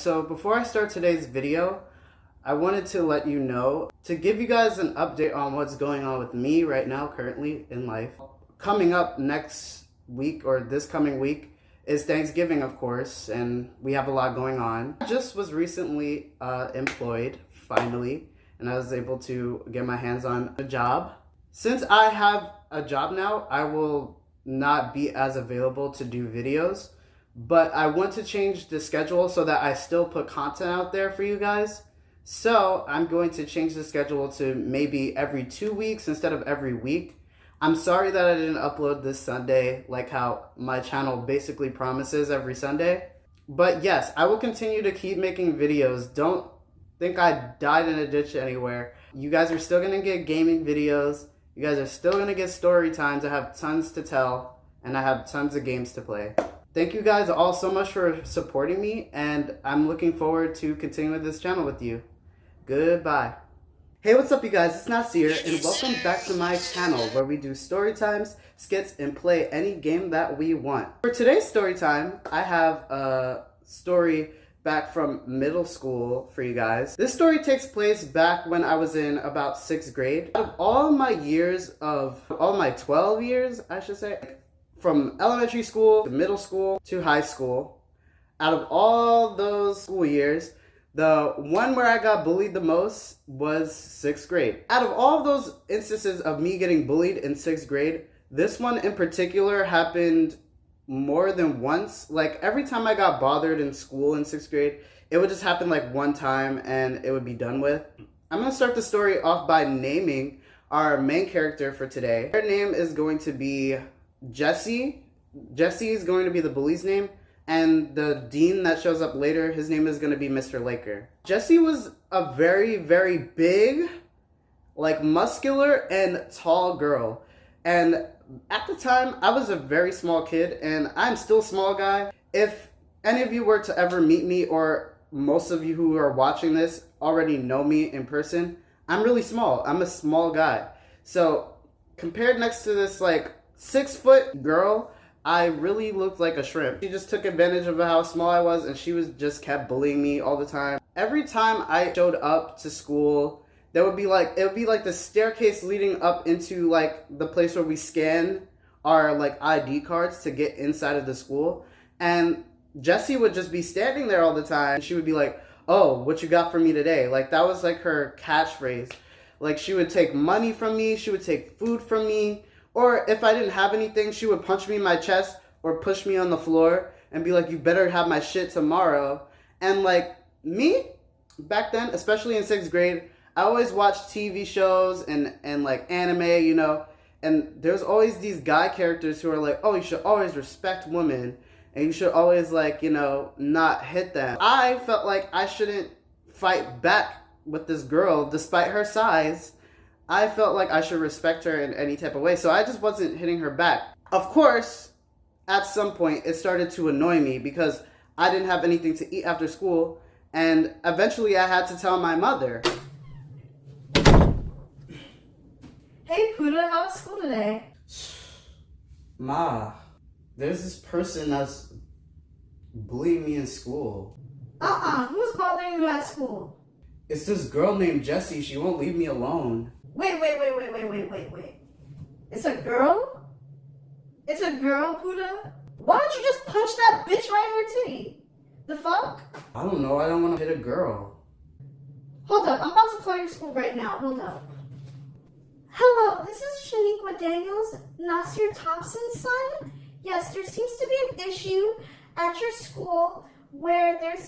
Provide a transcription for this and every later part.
so before I start today's video, I wanted to let you know, to give you guys an update on what's going on with me right now, currently in life. Coming up next week, or this coming week, is Thanksgiving, of course, and we have a lot going on. I just was recently employed, finally, and I was able to get my hands on a job. Since I have a job now, I will not be as available to do videos, but I want to change the schedule so that I still put content out there for you guys. So I'm going to change the schedule to maybe every 2 weeks instead of every week. I'm sorry that I didn't upload this Sunday like how my channel basically promises every Sunday. But yes, I will continue to keep making videos. Don't think I died in a ditch anywhere. You guys are still gonna get gaming videos. You guys are still gonna get story times. I have tons to tell, and I have tons of games to play. Thank you guys all so much for supporting me, and I'm looking forward to continuing this channel with you. Goodbye. Hey, what's up you guys? It's Nasir, and welcome back to my channel where we do story times, skits, and play any game that we want. For today's story time, I have a story back from middle school for you guys. This story takes place back when I was in about 6th grade. Out of all my 12 years, I should say, from elementary school to middle school to high school, out of all those school years, the one where I got bullied the most was 6th grade. Out of all of those instances of me getting bullied in 6th grade, this one in particular happened more than once. Like every time I got bothered in school in 6th grade, it would just happen like one time and it would be done with. I'm gonna start the story off by naming our main character for today. Her name is going to be Jesse. Jesse is going to be the bully's name, and the dean that shows up later, his name is going to be Mr. Laker. Jesse was a very, very big, like muscular and tall girl. And at the time, I was a very small kid, and I'm still a small guy. If any of you were to ever meet me, or most of you who are watching this already know me in person, I'm really small. I'm a small guy. So compared next to this like 6-foot girl, I really looked like a shrimp. She just took advantage of how small I was, and she just kept bullying me all the time. Every time I showed up to school, it would be like the staircase leading up into like the place where we scan our like ID cards to get inside of the school. And Jessie would just be standing there all the time. She would be like, "Oh, what you got for me today?" Like that was like her catchphrase. Like she would take money from me, she would take food from me, or if I didn't have anything, she would punch me in my chest or push me on the floor and be like, "You better have my shit tomorrow." And like me, back then, especially in 6th grade, I always watched TV shows and like anime, you know, and there's always these guy characters who are like, "Oh, you should always respect women and you should always like, you know, not hit them." I felt like I shouldn't fight back with this girl despite her size. I felt like I should respect her in any type of way, so I just wasn't hitting her back. Of course, at some point, it started to annoy me because I didn't have anything to eat after school, and eventually I had to tell my mother. Hey, Puda, how was school today? Ma, there's this person that's bullying me in school. Who's bothering you at school? It's this girl named Jessie. She won't leave me alone. Wait. It's a girl? It's a girl, Puda? Why don't you just punch that bitch right in her titty? The fuck? I don't know. I don't want to hit a girl. Hold up, I'm about to call your school right now. Hold up. Hello, this is Shaniqua Daniels, Nasir Thompson's son. Yes, there seems to be an issue at your school where there's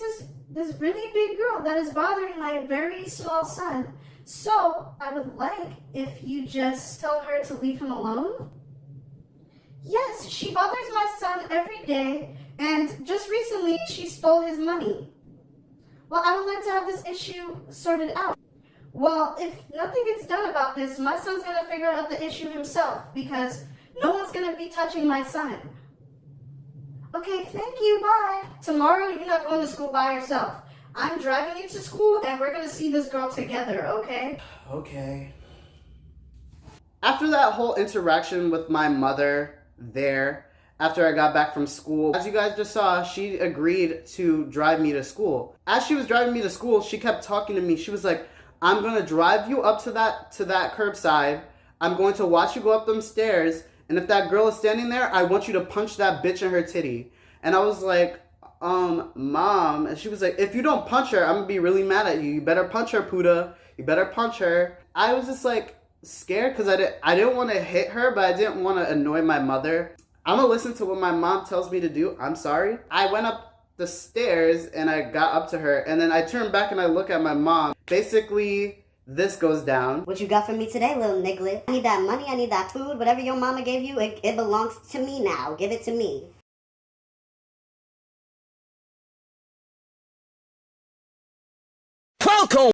this really big girl that is bothering my very small son. So, I would like if you just tell her to leave him alone. Yes, she bothers my son every day, and just recently she stole his money. Well, I would like to have this issue sorted out. Well, if nothing gets done about this, my son's gonna figure out the issue himself, because no one's gonna be touching my son. Okay, thank you, bye. Tomorrow, you're not going to school by yourself. I'm driving you to school, and we're going to see this girl together, okay? Okay. After that whole interaction with my mother there, after I got back from school. As you guys just saw, she agreed to drive me to school. As she was driving me to school, she kept talking to me. She was like, I'm gonna drive you up to that curbside. I'm going to watch you go up them stairs, and if that girl is standing there, I want you to punch that bitch in her titty. And I was like, Mom. And she was like, if you don't punch her, I'm gonna be really mad at you. You better punch her, Puda. You better punch her. I was just like scared because I didn't want to hit her, but I didn't want to annoy my mother. I'm gonna listen to what my mom tells me to do. I'm sorry. I went up the stairs and I got up to her, and then I turned back and I look at my mom. Basically, this goes down. What you got for me today, little niglet? I need that money, I need that food, whatever your mama gave you, it belongs to me now. Give it to me. Welcome!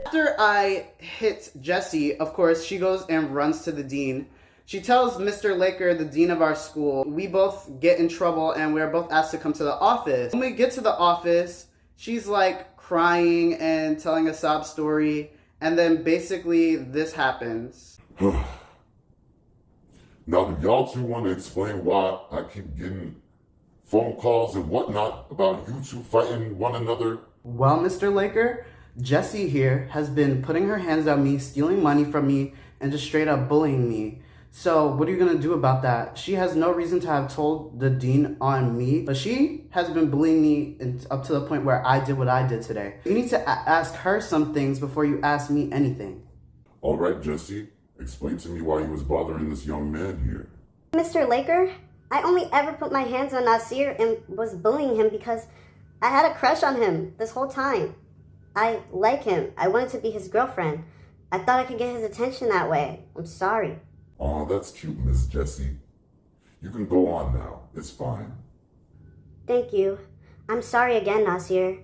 After I hit Jessie, of course, she goes and runs to the dean. She tells Mr. Laker, the dean of our school, we both get in trouble and we're both asked to come to the office. When we get to the office, she's like crying and telling a sob story, and then basically this happens. Now, do y'all two want to explain why I keep getting phone calls and whatnot about you two fighting one another? Well, Mr. Laker, Jessie here has been putting her hands on me, stealing money from me, and just straight up bullying me. So what are you going to do about that? She has no reason to have told the dean on me, but she has been bullying me up to the point where I did what I did today. You need to ask her some things before you ask me anything. All right, Jessie, explain to me why you was bothering this young man here. Mr. Laker, I only ever put my hands on Nasir and was bullying him because I had a crush on him this whole time. I like him. I wanted to be his girlfriend. I thought I could get his attention that way. I'm sorry. Oh, that's cute, Miss Jessie. You can go on now. It's fine. Thank you. I'm sorry again, Nasir.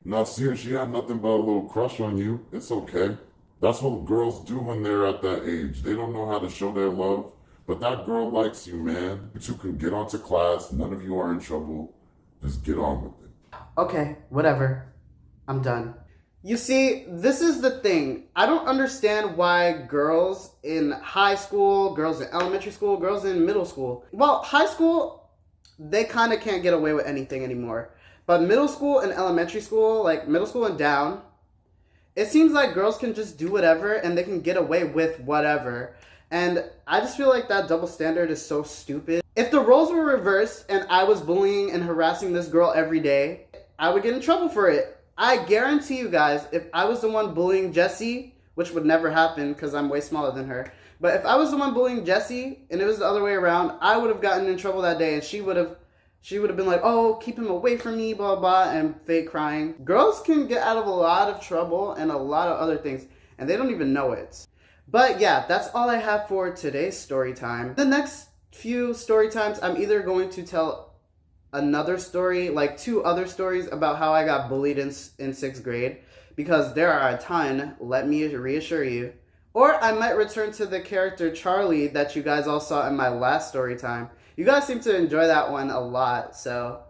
Nasir, she had nothing but a little crush on you. It's okay. That's what girls do when they're at that age. They don't know how to show their love. But that girl likes you, man. You two can get on to class. None of you are in trouble. Just get on with it. Okay, whatever. I'm done. You see, this is the thing. I don't understand why girls in high school, girls in elementary school, girls in middle school. Well, high school, they kind of can't get away with anything anymore. But middle school and elementary school, like middle school and down, it seems like girls can just do whatever and they can get away with whatever. And I just feel like that double standard is so stupid. If the roles were reversed and I was bullying and harassing this girl every day, I would get in trouble for it. I guarantee you guys, if I was the one bullying Jessie, which would never happen because I'm way smaller than her, but if I was the one bullying Jessie and it was the other way around, I would have gotten in trouble that day and she would have been like, oh, keep him away from me, blah, blah, and fake crying. Girls can get out of a lot of trouble and a lot of other things, and they don't even know it. But yeah, that's all I have for today's story time. The next few story times, I'm either going to tell another story, like 2 other stories about how I got bullied in 6th grade, because there are a ton, let me reassure you. Or I might return to the character Charlie that you guys all saw in my last story time. You guys seem to enjoy that one a lot, so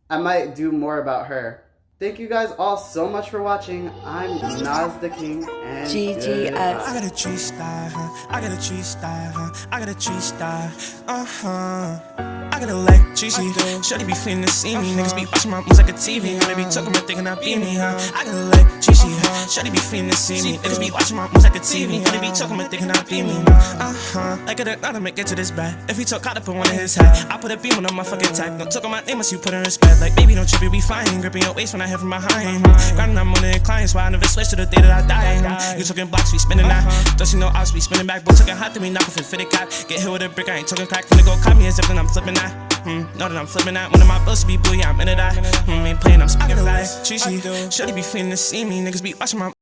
I might do more about her. Thank you guys all so much for watching. I'm Nas the King, and GGS. goodbye. I got a tree style, huh? I got a tree style, huh? I got a tree style, I got a leg, cheesy. Shorty be feeling to see me. Niggas be watching my moves like a TV. They be talking about thinking I be me, huh? I got a leg, cheesy. Shorty be feeling to see me. Niggas be watching my moves like a TV. They be talking about thinking I be me, I gotta make it to this bag. If he talk, I'd put one in his hat. I put a beam on my fucking tag. Don't talk on my name unless you put in respect. Like, baby, don't trip, you be fine. Gripping your waist when I hit from behind. Grinding, I'm on the incline, so I never switch to the day that I die. You talking blocks, we spinning that. Don't you know I was be spinning back? Boy, talking hot to me, knock off a fitted cap. Get hit with a brick, I ain't talking crack. Finna go cop me as if then I'm flipping that. Know that I'm flipping that. One of my bills to be blue, yeah, I'm into that. Ain't playing, I'm speaking fast. Cheesy, shorty be feeling to see me. Niggas be watching my